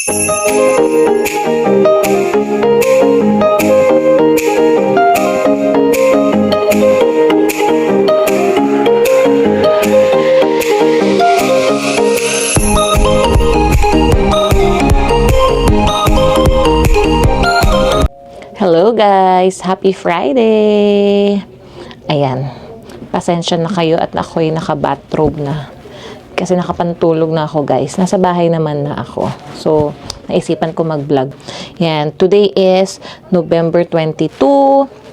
Hello guys! Happy Friday! Ayan, pasensya na kayo at ako'y naka-bathrobe na. Kasi nakapantulog na ako guys. Nasa bahay naman na ako. So, naisipan ko mag-vlog. Yan, today is November 22,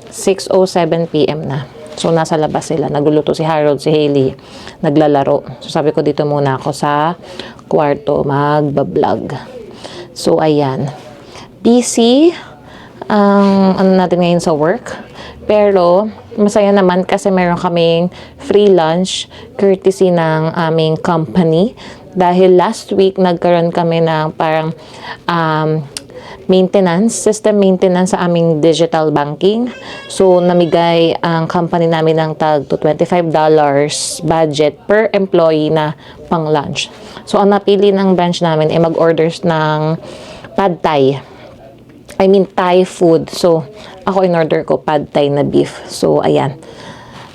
6:07 PM na. So, nasa labas sila. Nagluluto si Harold, si Hailey. Naglalaro. So, sabi ko dito muna ako sa kwarto mag-vlog. So, ayan. Busy ang ano natin ngayon sa work. Pero, masaya naman kasi meron kaming free lunch courtesy ng aming company. Dahil last week, nagkaroon kami ng parang system maintenance sa aming digital banking. So, namigay ang company namin ng tag to $25 budget per employee na pang lunch. So, ang napili ng branch namin ay mag-orders ng pad thai. Thai food. So, ako in-order ko pad thai na beef. So, ayan.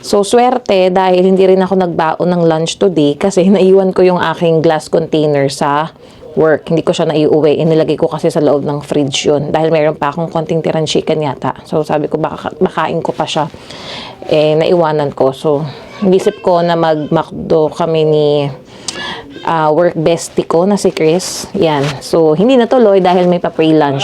So, swerte dahil hindi rin ako nagbaon ng lunch today kasi naiwan ko yung aking glass container sa work. Hindi ko siya naiuwi. Inilagay ko kasi sa loob ng fridge yun. Dahil mayroon pa akong konting tirang chicken yata. So, sabi ko makain ko pa siya. Naiwanan ko. So, isip ko na mag-McDo kami ni work bestie ko na si Chris. Yan. So, hindi natuloy dahil may pa-free lunch.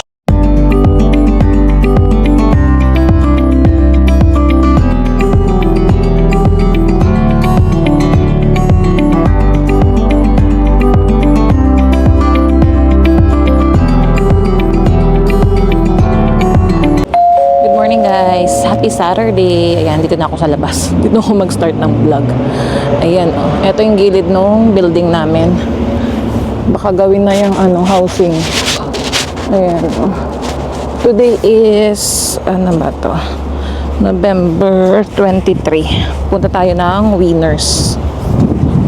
Guys, happy Saturday. Ayan, dito na ako sa labas. Dito ako mag-start ng vlog. Ayan, oh. Ito yung gilid ng building namin. Baka gawin na yung housing. Ayan, oh. Today is, ano ba to? November 23. Punta tayo ng Winners.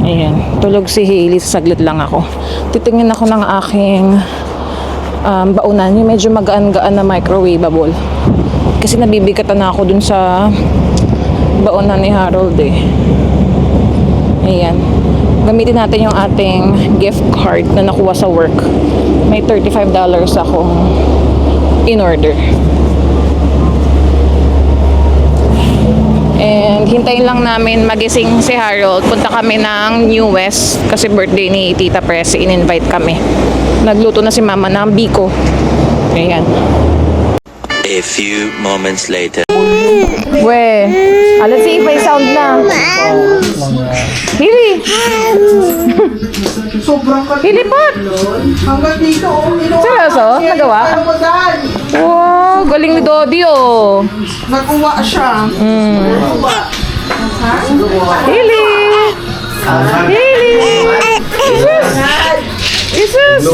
Ayan, tulog si Hailey. Saglit lang ako. Titingin ako ng aking baunan. Yung medyo magaan-gaan na microwavable. Kasi nabibigatan na ako dun sa baonan ni Harold eh. Ayan. Gamitin natin yung ating gift card na nakuha sa work. May $35 akong in-order. And hintayin lang namin magising si Harold. Punta kami ng New West kasi birthday ni Tita Presi. In-invite kami. Nagluto na si Mama ng biko. Ayan. A few moments later. We, let's see if may sound na. Hili! Hili pot! Hanggang dito, Seryoso? Nagawa? Wow, galing ni Dodi oh. Nakuha siya. Hili! Hili! Jesus!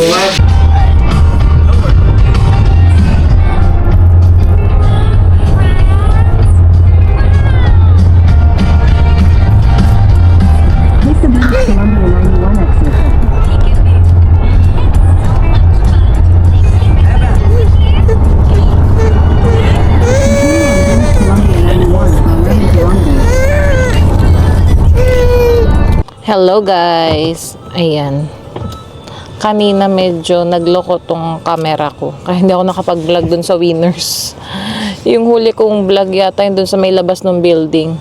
Hello guys. Ayan. Kanina medyo nagloko tong camera ko. Kaya hindi ako nakapag-vlog dun sa Winners. Yung huli kong vlog yata yung dun sa may labas ng building.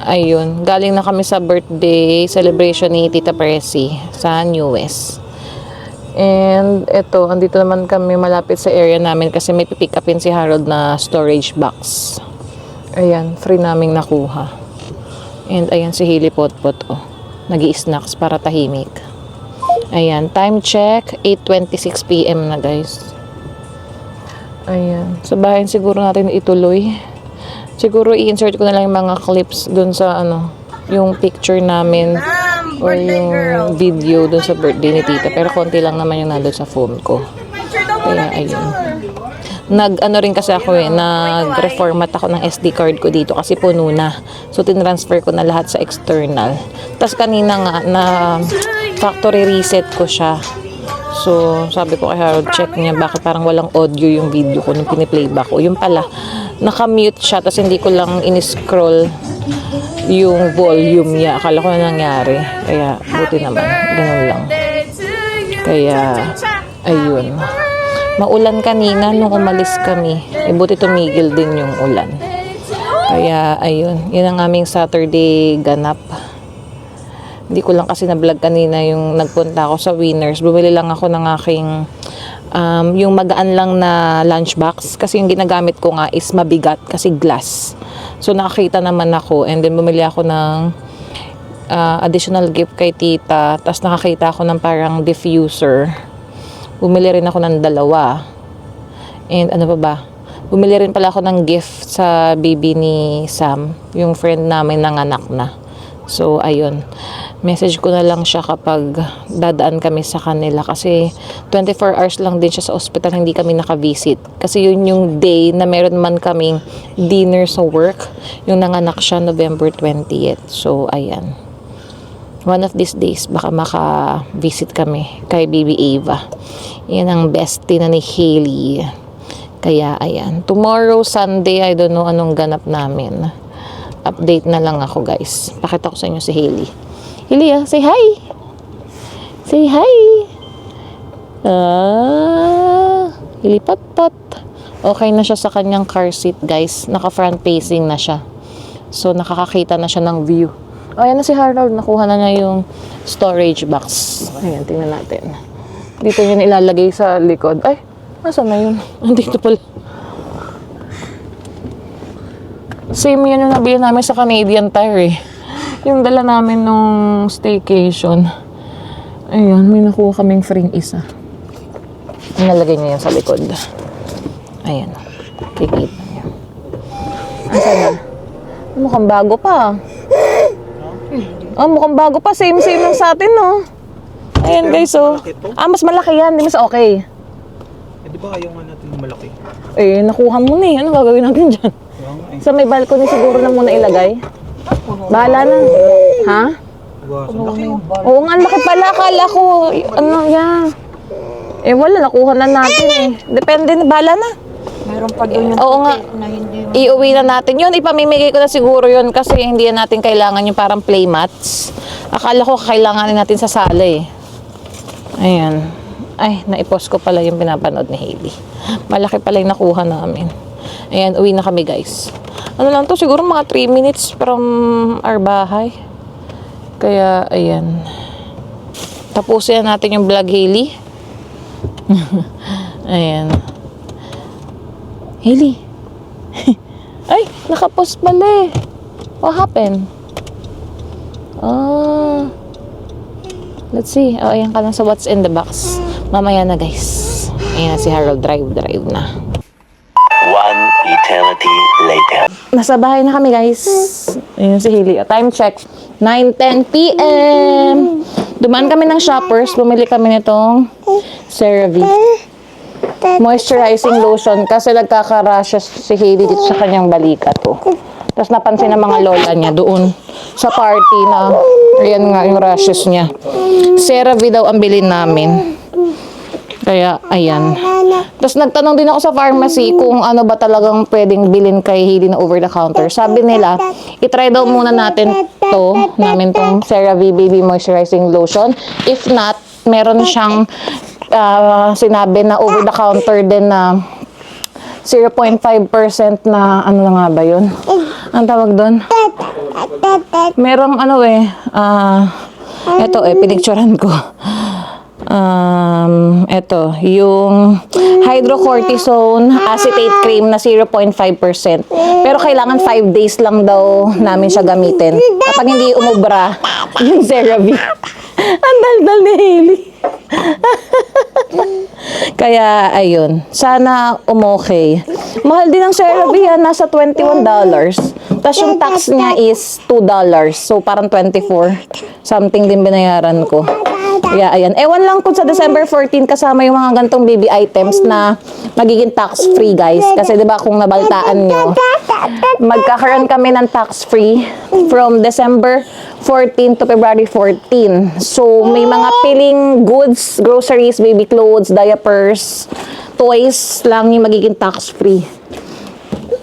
Ayun. Galing na kami sa birthday celebration ni Tita Presi sa New West. And eto, andito naman kami malapit sa area namin kasi may pipick upin si Harold na storage box. Ayan, free naming nakuha. And ayan si Hailey Potpot oh. Nag-i-snacks para tahimik. Ayan, time check 8:26 PM na guys. Ayan, sa bahay siguro natin ituloy. Siguro i-insert ko na lang yung mga clips dun sa yung picture namin or yung video dun sa birthday ni Tita. Pero konti lang naman yung nandun sa phone ko. Kaya ayun. Nag-ano rin kasi ako nag-reformat ako ng SD card ko dito kasi puno na. So, tinransfer ko na lahat sa external. Tapos kanina nga, na factory reset ko siya. So, sabi ko kay Harold, check niya bakit parang walang audio yung video ko nung piniplayback ko. Yung pala, naka-mute siya, tapos hindi ko lang in-scroll yung volume niya. Akala ko na nangyari. Kaya, buti naman. Ganun lang. Kaya, ayun. Maulan kanina nung umalis kami. Buti tumigil din yung ulan. Kaya, ayun. Yun ang aming Saturday ganap. Hindi ko lang kasi na-vlog kanina yung nagpunta ako sa Winners. Bumili lang ako ng aking yung magaan lang na lunchbox. Kasi yung ginagamit ko nga is mabigat kasi glass. So nakakita naman ako and then bumili ako ng additional gift kay tita. Tapos nakakita ako ng parang diffuser. Bumili rin ako ng 2. And ano pa ba? Bumili rin pala ako ng gift sa baby ni Sam. Yung friend namin nanganak na. So ayun. Message ko na lang siya kapag dadaan kami sa kanila kasi 24 hours lang din siya sa hospital, hindi kami naka-visit. Kasi yun yung day na meron man kaming dinner sa work, yung nanganak siya November 20th. So, ayan. One of these days, baka maka-visit kami kay Baby Ava. Yan ang bestie na ni Hailey. Kaya, ayan. Tomorrow, Sunday, I don't know anong ganap namin. Update na lang ako, guys. Pakita ko sa inyo si Hailey. Hilia, say hi. Say hi. Hilipat-pat. Okay na siya sa kanyang car seat, guys. Naka-front facing na siya. So, nakakakita na siya ng view. Ayan na si Harold. Nakuha na niya yung storage box. Ayan, tingnan natin. Dito yun ilalagay sa likod. Ay, nasa na yun? Andito pala. Same yun yung nabili namin sa Canadian Tire eh. Yung dala namin nung staycation. Ayan, may nakuha kaming free isa. Nalagay niya yan sa likod. Ayan. Kikita niya. Asan na? Mukhang bago pa. Oh, mukhang bago pa. Same lang sa atin, no? Ayan, guys, oh. Mas malaki yan. Di mas okay. Di ba ayaw nga natin malaki? Eh, nakuha mo na eh. Ano gagawin natin dyan? Sa may balcony siguro na muna ilagay. Bahala na. Ha? Oo nga, laki pala. Akala ko, ano yan. Eh wala, nakuha na natin eh. Depende na, bahala na. Meron pa doon yung Oo nga. na hindi Iuwi na natin yun. Ipamimigay ko na siguro yun kasi hindi na natin kailangan yung parang playmats. Akala ko kailanganin natin sa sala eh. Ayan. Ay, naipost ko pala yung pinapanood ni Hailey. Malaki pala yung nakuha namin. Ayan, uwi na kami, guys. Ano lang to, siguro mga 3 minutes from our bahay. Kaya, ayan. Tapusin na natin yung vlog, Hailey. Ayan. Hailey. Ay, nakapost pala eh. What happened? Let's see. Ayan ka lang sa what's in the box. Mamaya na, guys. Ayan na si Harold. Drive na. One eternity later. Nasa bahay na kami, guys. Ayun si Hailey. Time check. 9:10 p.m. Dumaan kami ng Shoppers. Bumili kami nitong CeraVe moisturizing lotion kasi nagkaka-rashes si Hailey dito sa kanyang balikat. Tapos napansin ng mga lola niya doon sa party na ayan nga yung rashes niya. CeraVe daw ang bilhin namin. Kaya, ayan. Tapos nagtanong din ako sa pharmacy kung ano ba talagang pwedeng bilhin kay Hailey na over-the-counter. Sabi nila, itry daw muna natin namin tong CeraVe Baby Moisturizing Lotion. If not, meron siyang sinabi na over-the-counter din na 0.5% na, ano na nga ba yun? Ang tawag doon? Merong ano eto pinicturean ko. Ito, yung hydrocortisone acetate cream na 0.5%. Pero kailangan 5 days lang daw namin siya gamitin. Kapag hindi umubra, yung CeraVe. Ang daldal ni Hailey. Kaya, ayun. Sana umokay. Mahal din ang CeraVe yan. Nasa $21. Tapos yung tax niya is $2. So, parang 24. Something din binayaran ko. Yeah, ayan. Ewan lang kung sa December 14 kasama yung mga gantong baby items na magiging tax-free, guys. Kasi 'di ba kung nabaltaan nyo, magkakaroon kami ng tax-free from December 14 to February 14. So, may mga piling goods, groceries, baby clothes, diapers, toys lang yung magiging tax-free.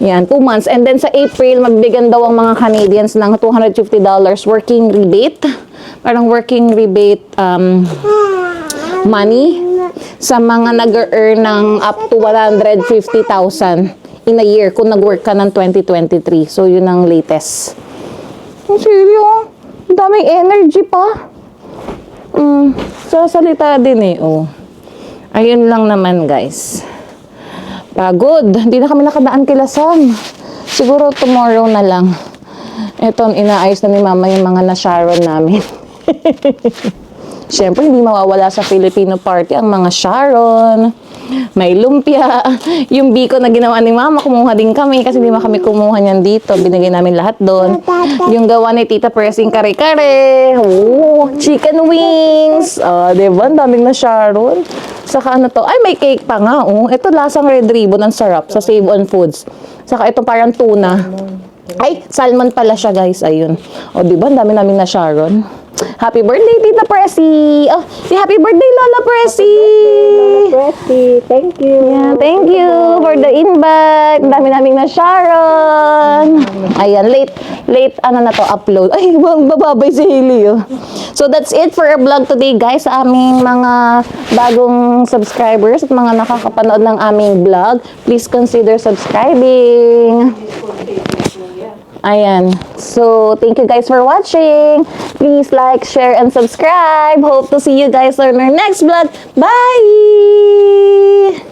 Yan, 2 months. And then sa April, magbigyan daw ang mga Canadians ng $250 working rebate. Parang working rebate money sa mga nag-earn ng up to 150,000 in a year kung nag-work ka ng 2023. So, yun ang latest. Ang seryo? Ang daming energy pa. Sasalita din eh. Oh. Ayun lang naman, guys. Pagod. Hindi na kami nakadaan kila Sam. Siguro tomorrow na lang. Ito, inaayos na ni Mama yung mga na-Sharon namin. Siyempre, hindi mawawala sa Filipino party ang mga Sharon. May lumpia. Yung biko na ginawa ni Mama, kumuha din kami kasi hindi kami kumuha niyan dito. Binigay namin lahat doon. Yung gawa ni Tita Pressing kare-kare. Oh, chicken wings. Diba? Ang daming na Sharon. Saka ano to? Ay, may cake pa nga. Oh. Ito lasang Red Ribbon. Ang sarap sa Save on Foods. Saka ito parang tuna. Ay, salmon pala siya, guys. Ayun. O, diba? Ang dami namin na Sharon. Happy birthday, Tita Pressy! Oh, happy birthday, Lola Pressy! Thank you. Yeah, thank you for the invite. Ang dami naming na Sharon. Ayan, late, ano na to, upload. Ay, bababay si Hailey, oh. So, that's it for our vlog today, guys, sa aming mga bagong subscribers at mga nakakapanood ng aming vlog. Please consider subscribing. Ayan. So, thank you guys for watching. Please like, share, and subscribe. Hope to see you guys on our next vlog. Bye!